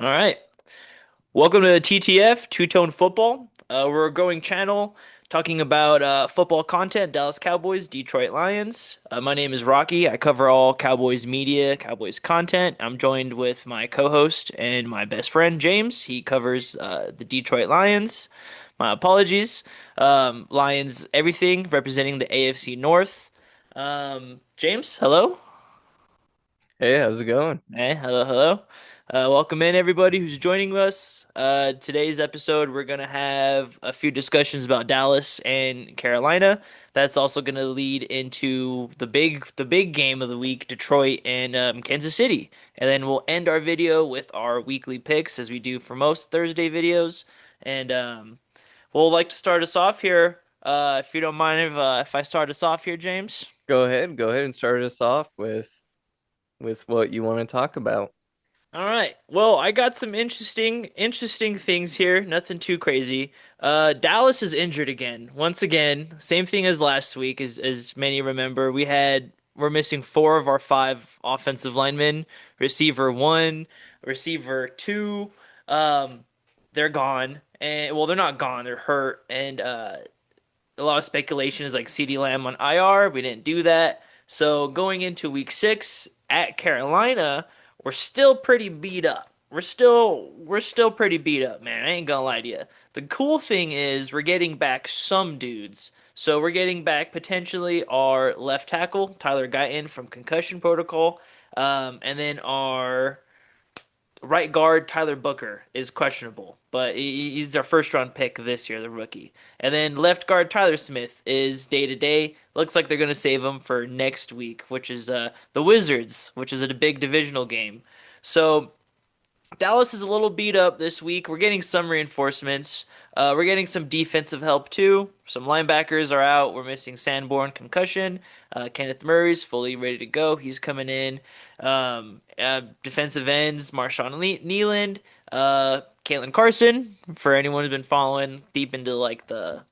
All right. Welcome to TTF, Two Tone Football. We're a growing channel talking about football content, Dallas Cowboys, Detroit Lions. My name is Rocky. I cover all Cowboys media, Cowboys content. I'm joined with my co-host and my best friend, James. He covers the Detroit Lions. My apologies. Lions, everything, representing the AFC North. James, hello. Hey, how's it going? Hey, hello, hello. Welcome in everybody who's joining us. Today's episode, we're gonna have a few discussions about Dallas and Carolina. That's also gonna lead into the big game of the week, Detroit and Kansas City. And then we'll end our video with our weekly picks, as we do for most Thursday videos. And we'll like to start us off here. If you don't mind if I start us off here, James. Go ahead and start us off with what you want to talk about. All right. Well, I got some interesting things here. Nothing too crazy. Dallas is injured again. Once again, same thing as last week, as many remember. We're missing four of our five offensive linemen. Receiver one, receiver two. Um, they're gone. And well, they're not gone. They're hurt. And a lot of speculation is like CD Lamb on IR. We didn't do that. So going into week 6 at Carolina, we're still pretty beat up. We're still pretty beat up, man. I ain't gonna lie to you. The cool thing is we're getting back some dudes. So we're getting back potentially our left tackle, Tyler Guyton from concussion protocol. And then our right guard Tyler Booker is questionable, but he's our first round pick this year, the rookie. And then left guard Tyler Smith is day to day. Looks like they're going to save him for next week, which is the Wizards, which is a big divisional game. So Dallas is a little beat up this week. We're getting some reinforcements. We're getting some defensive help too. Some linebackers are out. We're missing Sanborn concussion. Kenneth Murray's fully ready to go. He's coming in. Defensive ends, Nealand, Caitlin Carson. For anyone who's been following deep into like the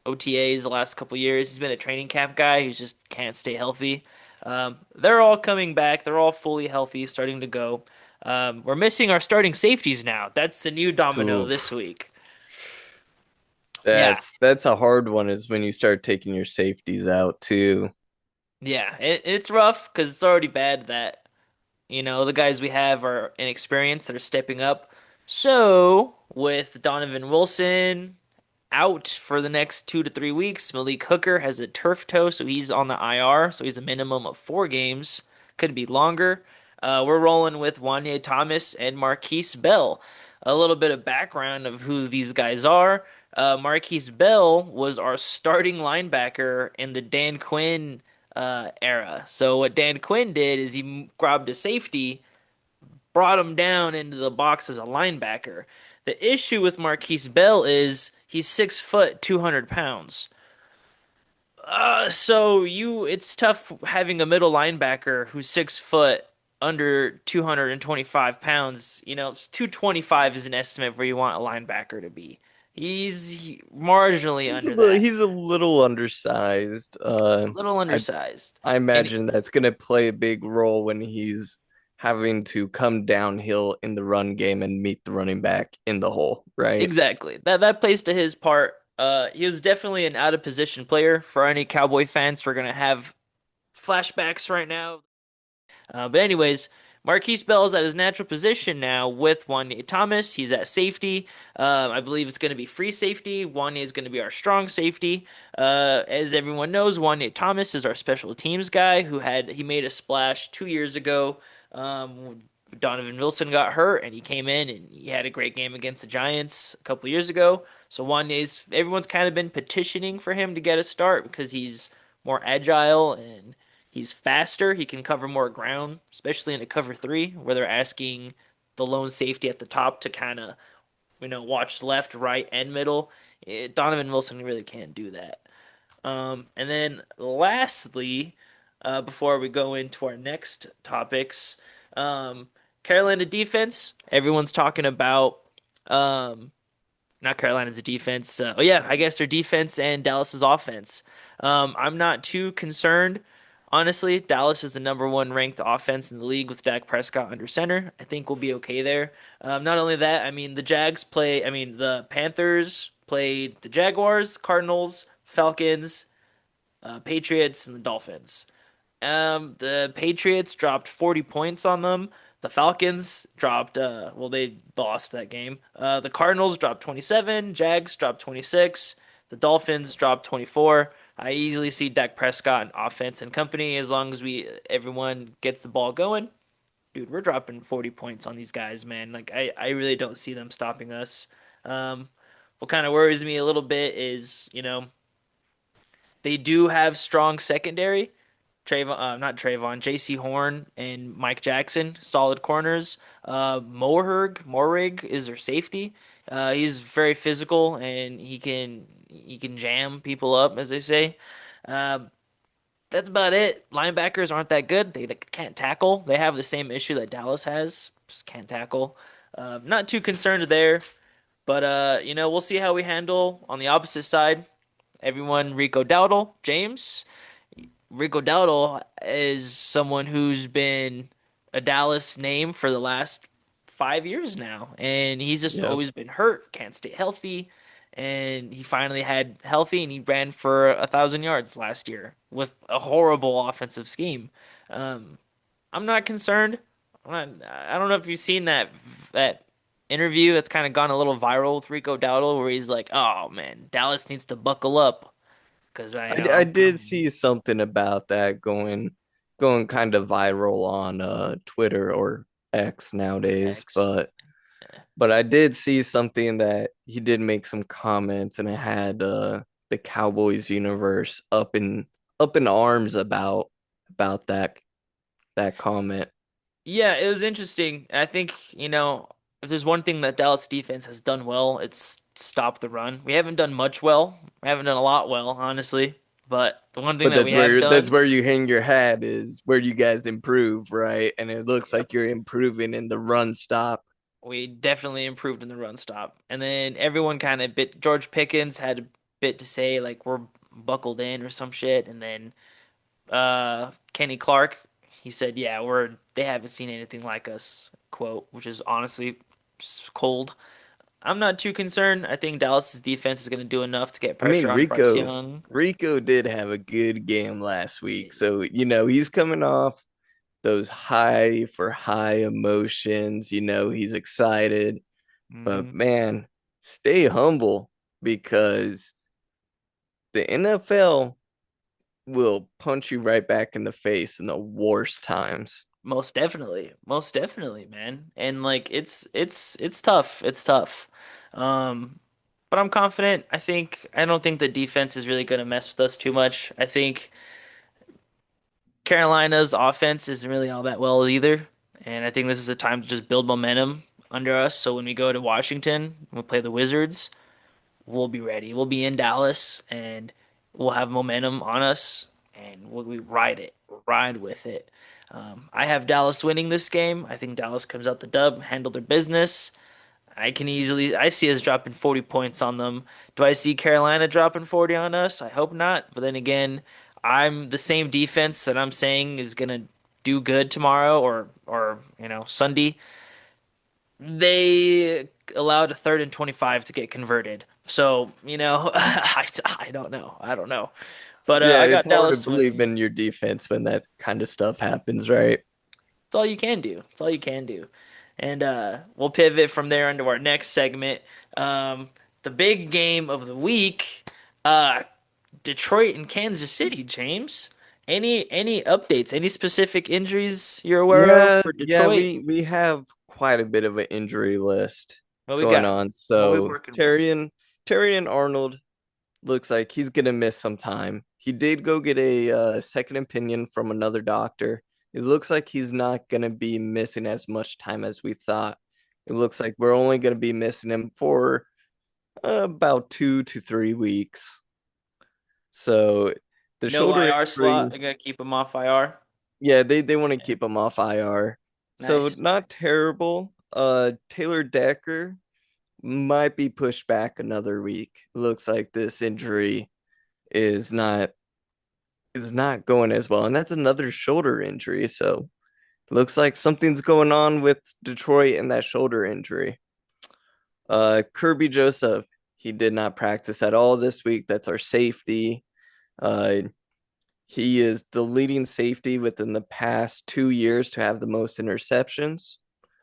OTAs the last couple years, he's been a training camp guy who just can't stay healthy. They're all coming back. They're all fully healthy, starting to go. We're missing our starting safeties now. That's the new domino this Oof. week. Yeah, That's a hard one is when you start taking your safeties out too. yeah. It's rough because it's already bad that, the guys we have are inexperienced that are stepping up. So, with Donovan Wilson out for the next 2 to 3 weeks, Malik Hooker has a turf toe, so he's on the IR, so he's a minimum of 4 games. Could be longer. We're rolling with Wanye Thomas and Marquise Bell. A little bit of background of who these guys are. Marquise Bell was our starting linebacker in the Dan Quinn era. So what Dan Quinn did is he grabbed a safety, brought him down into the box as a linebacker. The issue with Marquise Bell is he's 6 foot, 200 pounds. It's tough having a middle linebacker who's 6 foot, under 225 pounds. 225 is an estimate where you want a linebacker to be. He's marginally under that, He's a little undersized. a little I undersized. I And imagine that's gonna play a big role when he's having to come downhill in the run game and meet the running back in the hole, right? exactly. That plays to his part. He was definitely an out of position player for any Cowboy fans. We're gonna have flashbacks right now. But anyways, Marquise Bell is at his natural position now with Wanye Thomas. He's at safety. I believe it's going to be free safety. Wanye is going to be our strong safety. As everyone knows, Wanye Thomas is our special teams guy he made a splash 2 years ago. Donovan Wilson got hurt and he came in and he had a great game against the Giants a couple years ago. So everyone's kind of been petitioning for him to get a start because he's more agile and he's faster. He can cover more ground, especially in a cover three where they're asking the lone safety at the top to kind of, watch left, right, and middle. Donovan Wilson really can't do that. And then lastly, before we go into our next topics, um, Carolina defense. Everyone's talking about not Carolina's defense. I guess their defense and Dallas's offense. I'm not too concerned Honestly, Dallas is the number one ranked offense in the league with Dak Prescott under center. I think we'll be okay there. Not only that, I mean, the Panthers played the Jaguars, Cardinals, Falcons, Patriots, and the Dolphins. The Patriots dropped 40 points on them. The Falcons dropped, they lost that game. The Cardinals dropped 27. Jags dropped 26. The Dolphins dropped 24. I easily see Dak Prescott and offense and company as long as everyone gets the ball going. Dude, we're dropping 40 points on these guys, man. Like I really don't see them stopping us. Um, what kind of worries me a little bit is, they do have strong secondary. Not Trayvon, J.C. Horn and Mike Jackson, solid corners. Morig is their safety. He's very physical and he can jam people up, as they say. Um, that's about it. Linebackers aren't that good. They can't tackle. They have the same issue that Dallas has. Just can't tackle. Not too concerned there, but we'll see how we handle on the opposite side. Everyone, Rico Dowdle, James. Rico Dowdle is someone who's been a Dallas name for the last 5 years now, and he's just Yep. always been hurt, can't stay healthy, and he finally had healthy, and he ran for 1,000 yards last year with a horrible offensive scheme. Um, I'm not concerned. I don't know if you've seen that interview that's kind of gone a little viral with Rico Dowdle, where he's like, "Oh man, Dallas needs to buckle up because I I'm did coming." see something about that going kind of viral on Twitter or X nowadays, X. but I did see something that he did make some comments, and it had the Cowboys universe up in arms about that comment. Yeah, it was interesting. I think, if there's one thing that Dallas defense has done well, it's stop the run. We haven't done much well. We haven't done a lot well, honestly. But the one thing But that we have that's done, where you hang your hat is where you guys improve, right? And it looks yep, like you're improving in the run stop. we definitely improved in the run stop. And then everyone kind of George Pickens had a bit to say, like we're buckled in or some shit. And then Kenny Clark, he said, yeah, they haven't seen anything like us, quote, which is honestly cold. I'm not too concerned. I think Dallas's defense is going to do enough to get I mean, pressure on Bryce Young. Rico did have a good game last week. So, he's coming off those high for high emotions. He's excited. But Hmm. man, stay humble because the NFL will punch you right back in the face in the worst times. Most definitely, man. And like it's tough. It's tough. Um, but I'm confident. I don't think the defense is really going to mess with us too much. I think Carolina's offense isn't really all that well either, and I think this is a time to just build momentum under us. So when we go to Washington, we'll play the Wizards. We'll be ready. We'll be in Dallas and we'll have momentum on us and we ride it. We'll ride with it. I have Dallas winning this game. I think Dallas comes out the dub, handle their business. I see us dropping 40 points on them. Do I see Carolina dropping 40 on us? I hope not. But then again, I'm the same defense that I'm saying is gonna do good tomorrow or Sunday. They allowed a 3rd and 25 to get converted. So, I don't know. I don't know. But Yeah, I it's got hard to Dallas believe winning. in your defense when that kind of stuff happens, right? It's all you can do. It's all you can do. And we'll pivot from there into our next segment. Um, the big game of the week, uh, Detroit and Kansas City, James. Any updates? Any specific injuries you're aware of Yeah, for yeah, Detroit? we have quite a bit of an injury list What we going got? on. What we So working with? Terry and Arnold looks like he's gonna miss some time. He did go get a second opinion from another doctor. It looks like he's not gonna be missing as much time as we thought. It looks like we're only gonna be missing him for about 2 to 3 weeks. So the No shoulder IR slot. injury, They're gonna keep him off IR. yeah, they want to keep him off IR. So Nice. not terrible. Taylor Decker might be pushed back another week. Looks like this injury is not is not going as well, and that's another shoulder injury. So looks like something's going on with Detroit and that shoulder injury. Kirby Joseph, he did not practice at all this week. That's our safety. Uh, he is the leading safety within the past 2 years to have the most interceptions.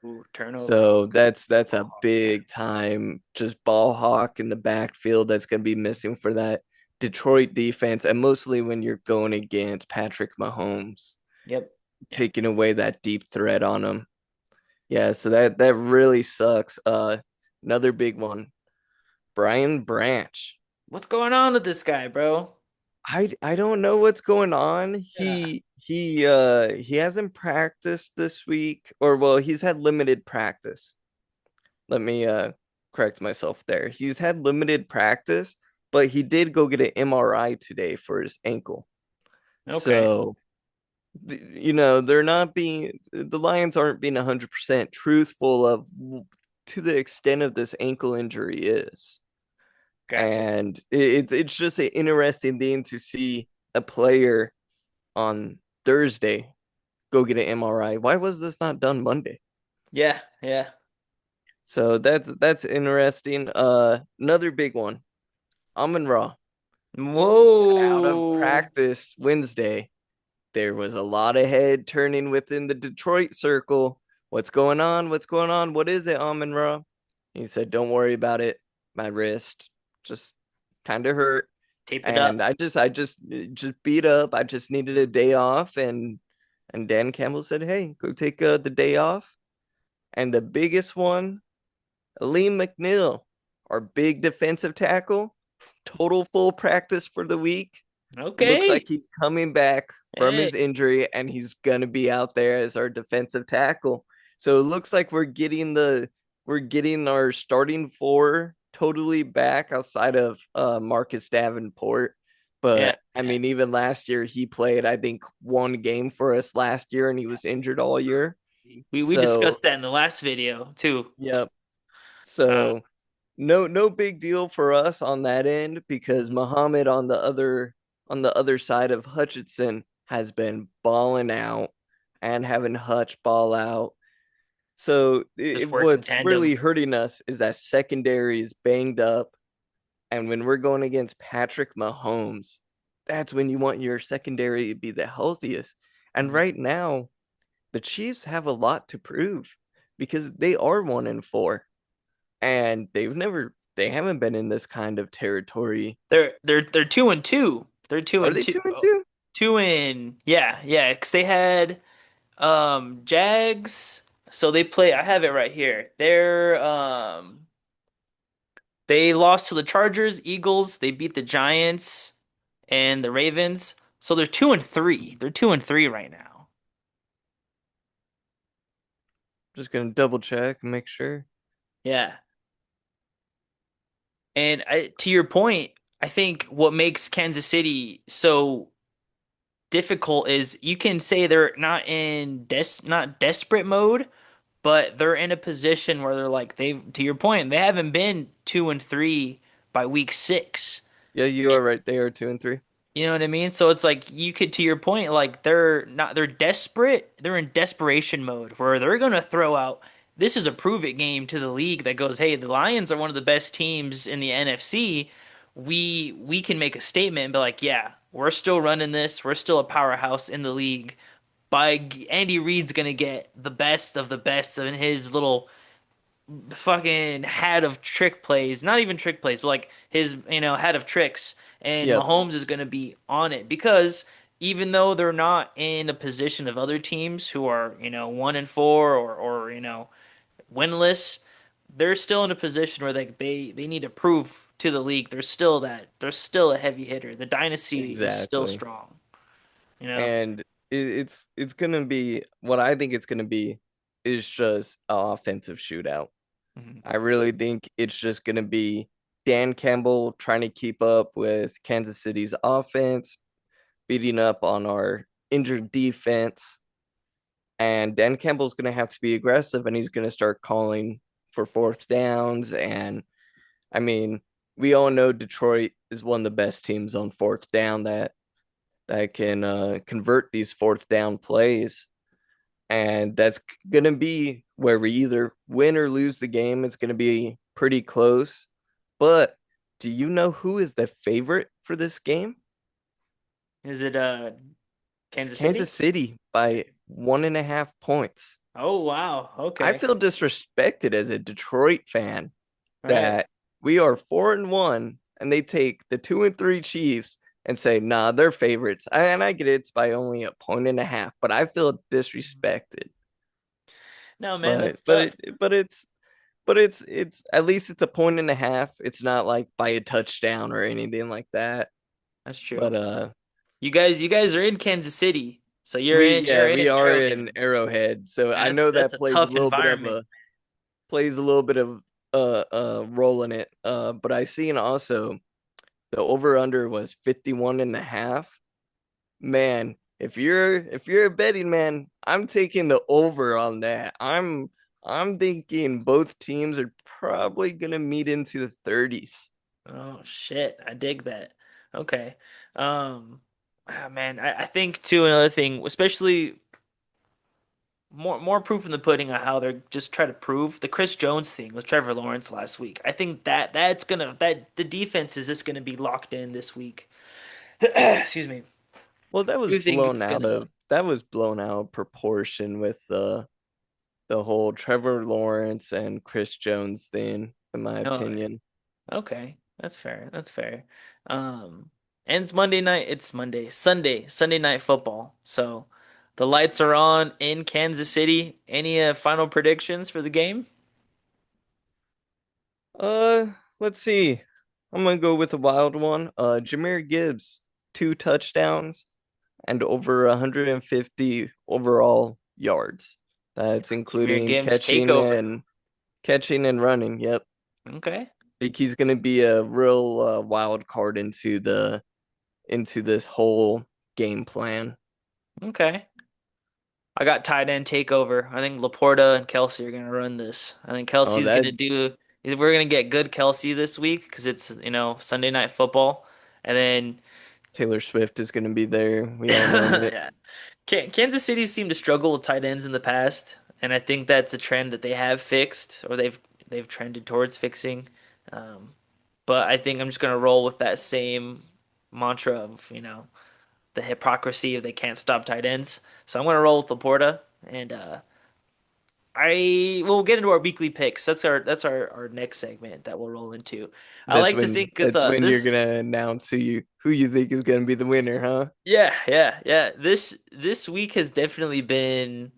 Ooh, turnover So hawk. that's Ball a hawk. big time just ball hawk in the backfield that's going to be missing for that Detroit defense, and mostly when you're going against Patrick Mahomes, Yep. Yep. taking away that deep threat on him. Yeah, so that really sucks. Another big one, Brian Branch. What's going on with this guy, bro? I don't know what's going on. Yeah. He hasn't practiced this week, or well, he's had limited practice. Let me correct myself there. He's had limited practice, but he did go get an MRI today for his ankle. Okay. So, they're not being the Lions aren't being 100% truthful of to the extent of this ankle injury is. Gotcha. And it's just an interesting thing to see a player on Thursday go get an MRI. Why was this not done Monday? Yeah. Yeah. So that's interesting. Another big one. Amon Ra out of Whoa. practice Wednesday. There was a lot of head turning within the Detroit circle. What's going on? What's going on? What is it, Amon Ra? He said, "Don't worry about it. My wrist just kind of hurt, Tape it and up. I just beat up. I just needed a day off." And Dan Campbell said, "Hey, go take the day off." And the biggest one, Lee McNeil, our big defensive tackle, total full practice for the week. Looks like Okay. he's coming back from Hey. his injury and he's gonna be out there as our defensive tackle. So it looks like we're getting our starting four totally back outside of Marcus Davenport. Yeah. But I Yeah. mean, even last year he played, I think, one game for us last year and he was injured all year. We So discussed that in the last video too. yep. Uh, So no big deal for us on that end because mhm. Muhammad on the other side of Hutchinson has been balling out and having Hutch ball out. So Just work in what's really tandem. hurting us is that secondary is banged up, and when we're going against Patrick Mahomes, that's when you want your secondary to be the healthiest. And Mhm. right now, the Chiefs have a lot to prove because they are 1-4 and they haven't been in this kind of territory. They're 2-2. They're two Are and they two. two and Oh, two? two in yeah, yeah, because they had Jags. So they play, I have it right here. They lost to the Chargers, Eagles, they beat the Giants and the Ravens. So they're 2-3. They're 2-3 right now. Just gonna double check and make sure. Yeah. And to your point, I think what makes Kansas City so difficult is you can say they're not desperate mode, but they're in a position where they're like they to your point, they haven't been 2-3 by week 6. Yeah, you are right. They are 2-3. You know what I mean? So it's like you could, to your point, like they're desperate. They're in desperation mode where they're gonna throw out. This is a prove it game to the league that goes, hey, the Lions are one of the best teams in the NFC. We can make a statement and be like, yeah, we're still running this. We're still a powerhouse in the league. Andy Reid's gonna get the best in his little fucking hat of trick plays, not even trick plays, but like his, hat of tricks. And Yep, Mahomes is going to be on it because even though they're not in a position of other teams who are, 1-4 or, winless, they're still in a position where they need to prove to the league they're still a heavy hitter. The dynasty is still exactly. strong, you know. And it's gonna be what I think it's gonna be is just an offensive shootout. Mhm. I really think it's just gonna be Dan Campbell trying to keep up with Kansas City's offense, beating up on our injured defense, and Dan Campbell's going to have to be aggressive and he's going to start calling for fourth downs. And I mean, we all know Detroit is one of the best teams on fourth down. that can convert these fourth down plays. And that's going to be where we either win or lose the game. It's going to be pretty close. But do you know who is the favorite for this game? Is it It's Kansas Kansas City? City by 1.5 points. Oh wow. I Okay. feel disrespected as a Detroit fan All right. that we are 4-1 and they take the 2-3 Chiefs and say, nah, they're favorites. And I get it, it's by only a point and a half, but I feel disrespected. No, man, But that's but tough. it but it's at least it's a point and a half. It's not like by a touchdown or anything like that. That's true. But You guys are in Kansas City, so you're we in yeah, you're we in are in Arrowhead. Arrowhead. So I That's know that's that a tough environment. plays a little bit of role in it. But I seen also the over under was 51 and a half. Man, if you're a betting man, I'm taking the over on that. I'm thinking both teams are probably gonna meet into the 30s. Oh shit, I dig that. Okay. Man, I think too another thing, especially more proof in the pudding of how they're just trying to prove the Chris Jones thing with Trevor Lawrence last week. I think that the defense is just gonna be locked in this week. Excuse me. Well, I do think it's gonna. that was blown out of proportion with the whole Trevor Lawrence and Chris Jones thing, in my Oh, opinion. okay, that's fair. That's fair. Um, and it's Monday night. It's Sunday night football. So the lights are on in Kansas City. Any final predictions for the game? Uh, let's see. I'm gonna go with a wild one. Jahmyr Gibbs, 2 touchdowns and over 150 overall yards. That's Jameer including Gibbs takeover. catching and running. Yep. Okay, I think he's gonna be a real wild card into this whole game plan. okay. I got tight end takeover. I think Laporta and Kelsey are gonna run this. I think Oh, Kelsey's that gonna do. We're gonna get good Kelsey this week because it's Sunday night football, and then Taylor Swift is gonna be there. We all know it. yeah. Kansas City seemed to struggle with tight ends in the past, and I think that's a trend that they have fixed or they've trended towards fixing. Um, but I think I'm just gonna roll with that same mantra of, the hypocrisy of they can't stop tight ends. So I'm gonna roll with Laporta, and I will get into our weekly picks. That's our next segment that we'll roll into. I like to think of That's the when you're this. gonna announce who you think is gonna be the winner, huh? Yeah, yeah, yeah. This week has definitely been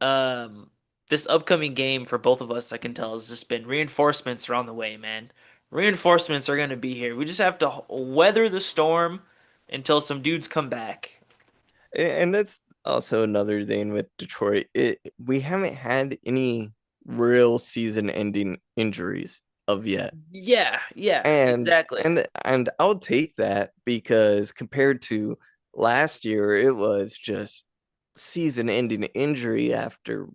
um this upcoming game for both of us, I can tell, has just been reinforcements are on the way, man. Reinforcements are going to be here. We just have to weather the storm until some dudes come back. And that's also another thing with Detroit. We haven't had any real season-ending injuries of yet. Yeah, yeah, And exactly. and I'll take that because compared to last year, it was just season-ending injury after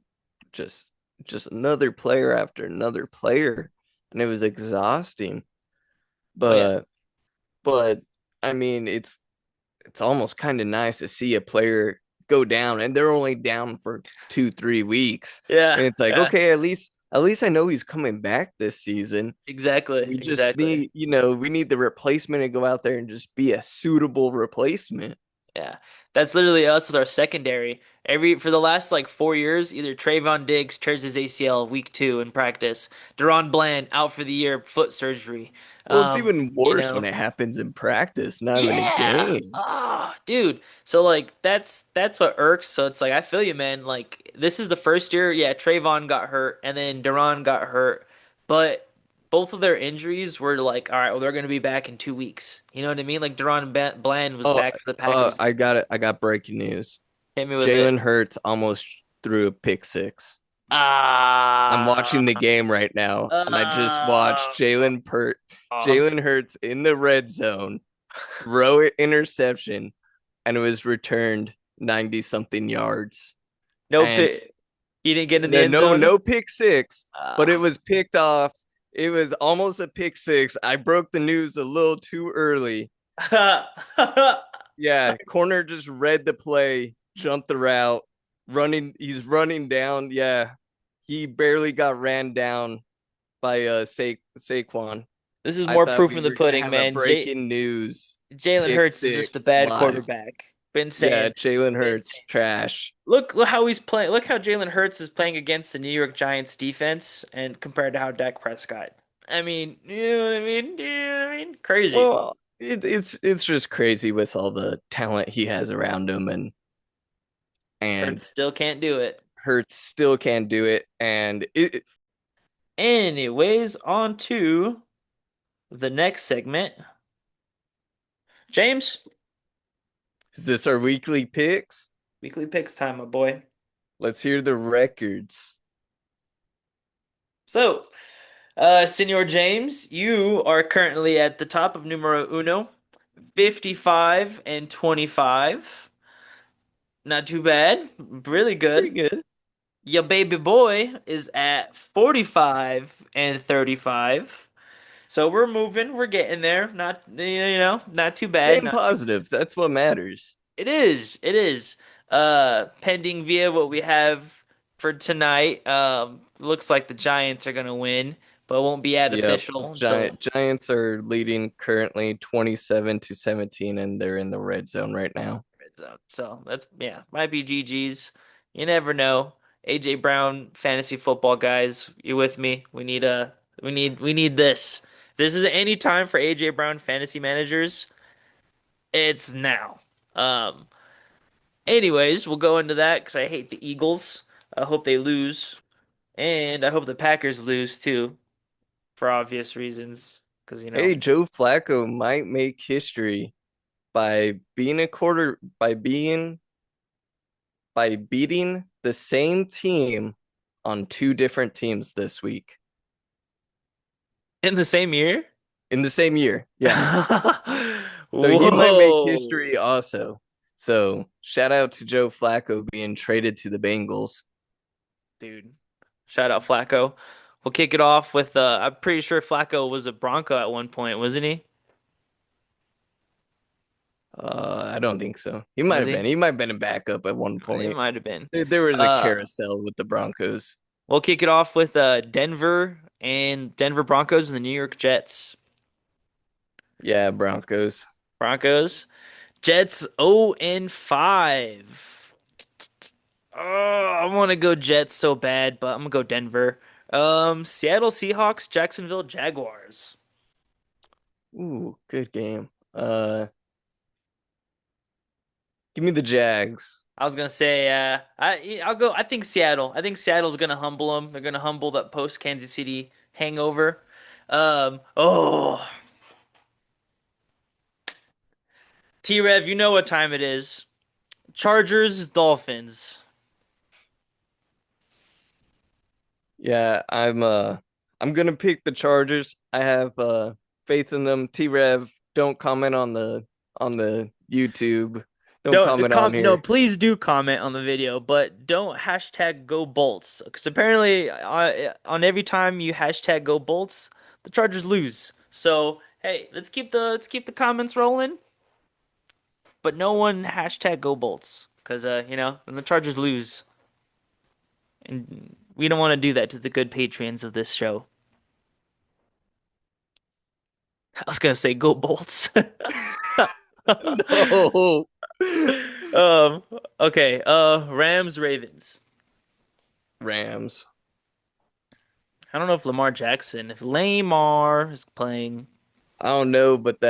just just another player after another player, and it was exhausting. Oh yeah. But but I mean, it's almost kind of nice to see a player go down and they're only down for 2 3 weeks, Yeah, and it's like, yeah. okay, at least I know he's coming back this season. Exactly, We just exactly. need, we need the replacement to go out there and just be a suitable replacement. Yeah, that's literally us with our secondary. For the last like 4 years, either Trayvon Diggs tears his ACL week 2 in practice, Deron Bland out for the year, foot surgery. Well, it's even You worse when know, it happens in practice, not in a yeah. game. Ah, dude. So like that's what irks. So it's like I feel you, man. Like this is the first year, yeah, Trayvon got hurt and then Deron got hurt, but both of their injuries were like, all right, well, they're gonna be back in 2 weeks. You know what I mean? Like Bland was Oh, back for the Packers game. I got it. I got breaking news. Hit me with it. Jalen Hurts almost threw a pick six. I'm Ah, watching the game right now, and I just watched uh, Jalen Hurts in the red zone throw it interception, and it was returned 90 something yards. no And pick. He didn't get in the end zone. no pick six, but it Ah. was picked off. It was almost a pick six. I broke the news a little too early Yeah, corner just read the play, jumped the route, running. He's running down. Yeah, he barely got ran down by Saquon. This is I more thought proof we in the were gonna pudding, have a man. breaking news. Jalen Kick Hurts is just a six bad live. quarterback. Been Yeah, saying, Jalen been Hurts saying. trash. Look how he's playing. Look how Jalen Hurts is playing against the New York Giants defense, and compared to how Dak Prescott. I mean, you know what I mean? You know what I mean? Crazy. Well, it's just crazy with all the talent he has around him, and Hurts still can't do it. Hurts still can't do it. And Anyways, on to the next segment. James, is this our weekly picks? weekly picks time, my boy. Let's hear the records. So, Senor James, you are currently at the top of numero uno, 55 and 25. Not too bad. Really Pretty good. good. Your baby boy is at 45 and 35. So we're moving, we're getting there. Not not too bad, Staying not too positive. That's what matters. It is. It is. Pending via what we have for tonight. Looks like the Giants are gonna win, but it won't be at Yep. official until Giants are leading currently 27-17, and they're in the red zone right now. red zone. So that's yeah, might be GG's. You never know. AJ Brown, fantasy football guys, you with me? We need this. This is any time for AJ Brown fantasy managers. It's now. Um, Anyways, we'll go into that because I hate the Eagles. I hope they lose. And I hope the Packers lose too, for obvious reasons. Because, Hey, Joe Flacco might make history by being a quarter by beating the same team on two different teams this week in the same year? in the same year. Yeah. So he might make Whoa, history also. So shout out to Joe Flacco being traded to the Bengals. dude. Shout out Flacco. We'll kick it off with I'm pretty sure Flacco was a Bronco at one point, wasn't he? I don't think so. He might Was have he? been. He might have been a backup at one It point. might have been. There was a Uh, carousel with the Broncos. we'll kick it off with Denver Broncos and the New York Jets. Yeah, Broncos. Broncos. Jets 0 and 5. Oh, I want to go Jets so bad, but I'm gonna go Denver. Seattle Seahawks, Jacksonville Jaguars. Ooh, good game. Give me the Jags. I was gonna say, I'll go. I think Seattle. I think Seattle's gonna humble them. They're gonna humble that post Kansas City hangover. Oh, T-Rev, you know what time it is. Chargers, Dolphins. Yeah, I'm gonna pick the Chargers. I have faith in them. T-Rev, don't comment on the YouTube. Don't Don't comment on com no, here. please do comment on the video, but don't hashtag go Bolts because apparently on every time you hashtag go Bolts, the Chargers lose. So hey, let's keep the comments rolling, but no one hashtag go Bolts because when the Chargers lose, and we don't want to do that to the good patrons of this show. I was gonna say go Bolts. No. Um. Okay. Rams Ravens. Rams. I don't know if if Lamar is playing. I don't know, but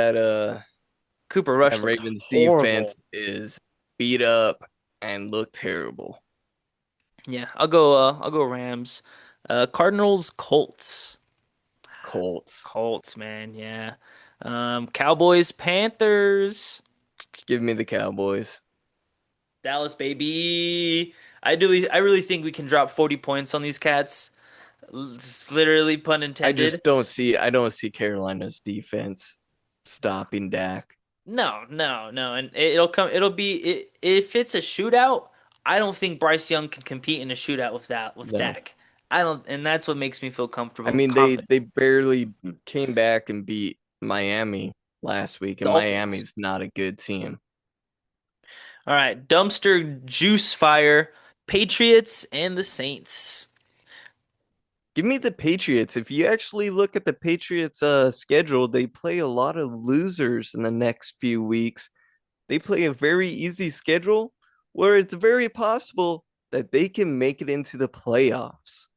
Cooper Rush that looked Ravens horrible. defense is beat up and look terrible. Yeah, I'll go Rams. Cardinals Colts. Colts. Colts, man, yeah. Cowboys Panthers. Give me the Cowboys. Dallas baby. I really think we can drop 40 points on these cats. Literally pun intended. I don't see Carolina's defense stopping Dak. No, no, no. And if it's a shootout, I don't think Bryce Young can compete in a shootout with No. Dak. I don't, and that's what makes me feel I comfortable, mean confident. they barely came back and beat Miami last week, and Dolphins. Miami's not a good team. All right, dumpster juice fire, Patriots and the Saints. Give me the Patriots. If you actually look at the Patriots schedule, they play a lot of losers in the next few weeks. They play a very easy schedule where it's very possible that they can make it into the playoffs.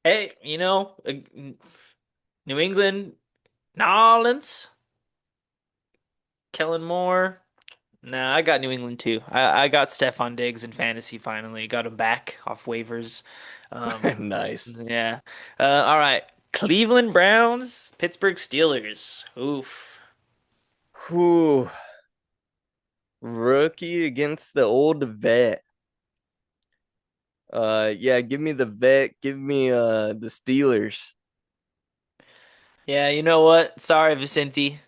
Hey, New England, New Orleans, Kellen Moore. Nah, I got New England too. I got Stephon Diggs in fantasy finally. Got him back off waivers. Um, Nice. yeah. All right. Cleveland Browns, Pittsburgh Steelers. Oof. Whew. Rookie against the old vet. Yeah, give me the vet. Give me the Steelers. Yeah, you know what? Sorry, Vicente.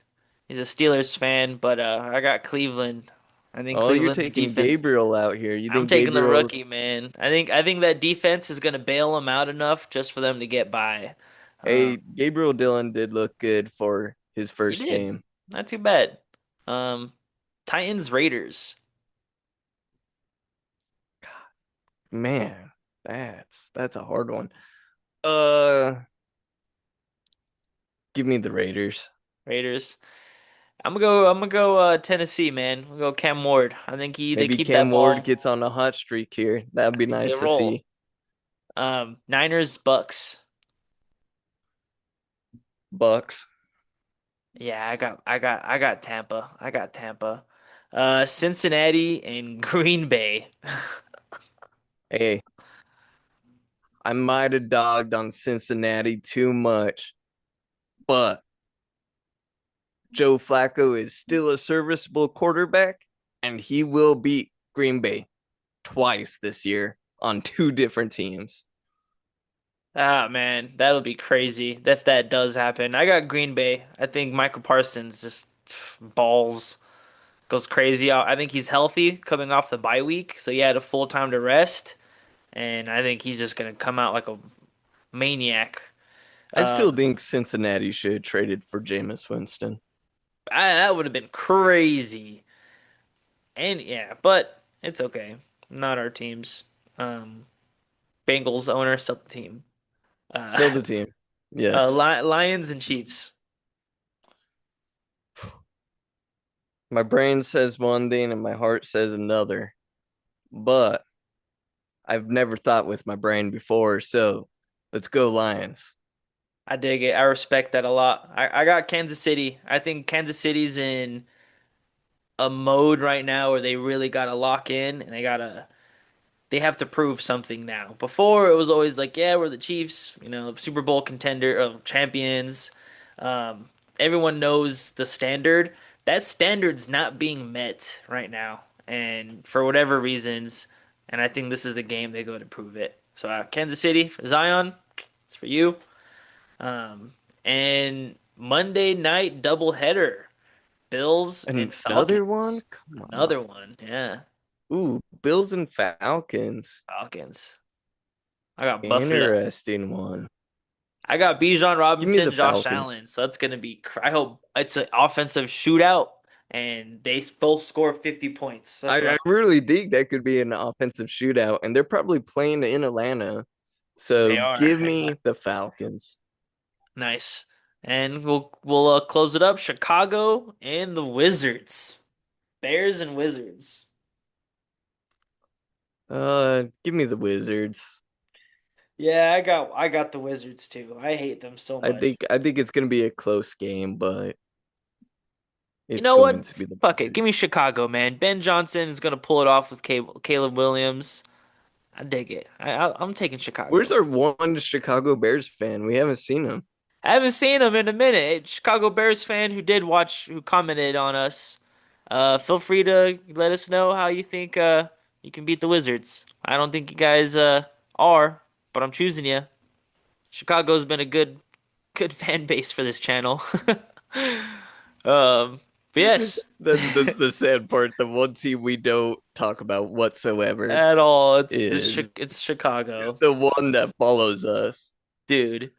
He's a Steelers fan, but I got Cleveland. I think Oh, you're Cleveland's taking defense. Gabriel out here. You I'm think taking the Gabriel? rookie, man. I think that defense is gonna bail them out enough just for them to get by. Hey, Um, Gabriel Dillon did look good for his he first did. game. Not too bad. Um, Titans Raiders. Man, that's a hard one. Uh, give me the Raiders. Raiders. I'm gonna go Tennessee, man. I'm gonna go Cam Ward. I think they Maybe keep that Cam Ward ball. gets on a hot streak here. That'd I be think they nice to see. roll. Niners Bucks. Bucks. Yeah, I got Tampa. I got Tampa. Cincinnati and Green Bay. Hey, I might have dogged on Cincinnati too much, but Joe Flacco is still a serviceable quarterback, and he will beat Green Bay twice this year on two different teams. Ah, man, that'll be crazy if that does happen. I got Green Bay. I think Michael Parsons just balls goes crazy. I think he's healthy coming off the bye week, so he had a full time to rest, and I think he's just gonna come out like a maniac. I still Um, think Cincinnati should have traded for Jameis Winston. that would have been crazy. And yeah, but it's okay. Not our teams. Um, Bengals owner, sell the team. Uh, Sell the team. Yes. Lions and Chiefs. My brain says one thing and my heart says another, but I've never thought with my brain before, so let's go Lions. I dig it. I respect that a lot. I got Kansas City. I think Kansas City's in a mode right now where they really gotta lock in and they have to prove something now. Before it was always like, yeah, we're the Chiefs, Super Bowl contender of champions. Um, Everyone knows the standard. That standard's not being met right now, and for whatever reasons, and I think this is the game they go to prove it. So Kansas City for Zion, it's for you. And Monday night doubleheader, Bills and Another one? Falcons. Come on. Another one, yeah, Ooh, Bills and Falcons. Falcons. I got Buffalo. Interesting one. I got Bijan Give me Robinson, the Josh Falcons. Allen. So that's gonna be. I hope it's an offensive shootout, and they both score 50 points. That's what I I hope. really think that could be an offensive shootout, and they're probably playing in Atlanta. They So are. give me the Falcons. Nice. And we'll close it up. Chicago and the Wizards. Bears and Wizards. Give me the Wizards. Yeah, I got the Wizards too. I hate them so much. I think it's gonna be a close game, but You it's know going what? to be the Fuck it. Give Wizards. me Chicago, man. Ben Johnson is gonna pull it off with Caleb Williams. I dig it. I'm taking Where's Chicago. our one Chicago Bears fan? We haven't seen him. I haven't seen him in a minute. A Chicago Bears fan who did watch, who commented on us. Feel free to let us know how you think you can beat the Wizards. I don't think you guys are, but I'm choosing you. Chicago's been a good fan base for this channel. But yes, That's the sad part. The one team we don't talk about whatsoever at all. is It's is Chicago, the one that follows us. dude.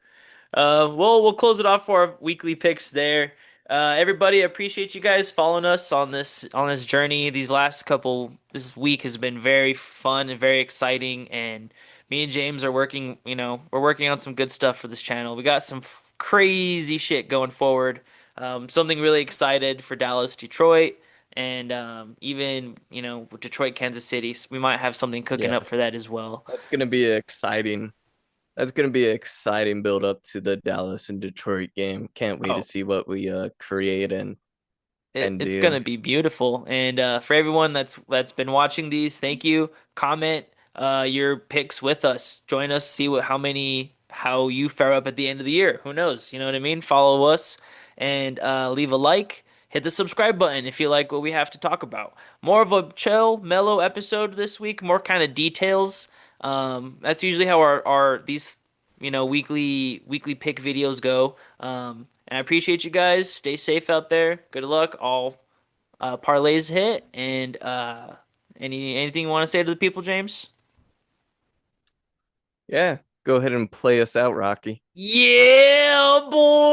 Well, we'll close it off for our weekly picks there. Everybody, appreciate you guys following us on this journey. This week has been very fun and very exciting, and me and James are working, we're working on some good stuff for this channel. We got some crazy shit going forward. Something really excited for Dallas, Detroit, and even, Detroit, Kansas City. So we might have something cooking Yeah, up for that as well. that's gonna be exciting. That's gonna be an exciting build up to the Dallas and Detroit game. Can't wait to Oh, see what we create and It's do. gonna be beautiful. And for everyone that's been watching these, thank you. Comment your picks with us. Join us, see how you fare up at the end of the year. Who knows? You know what I mean? Follow us and leave a like. Hit the subscribe button if you like what we have to talk about. More of a chill, mellow episode this week, more kind of details. That's usually how our these weekly pick videos go. And I appreciate you guys. Stay safe out there. Good luck. All parlays hit. And anything you want to say to the people, James? Yeah, go ahead and play us out, Rocky. Yeah, boy.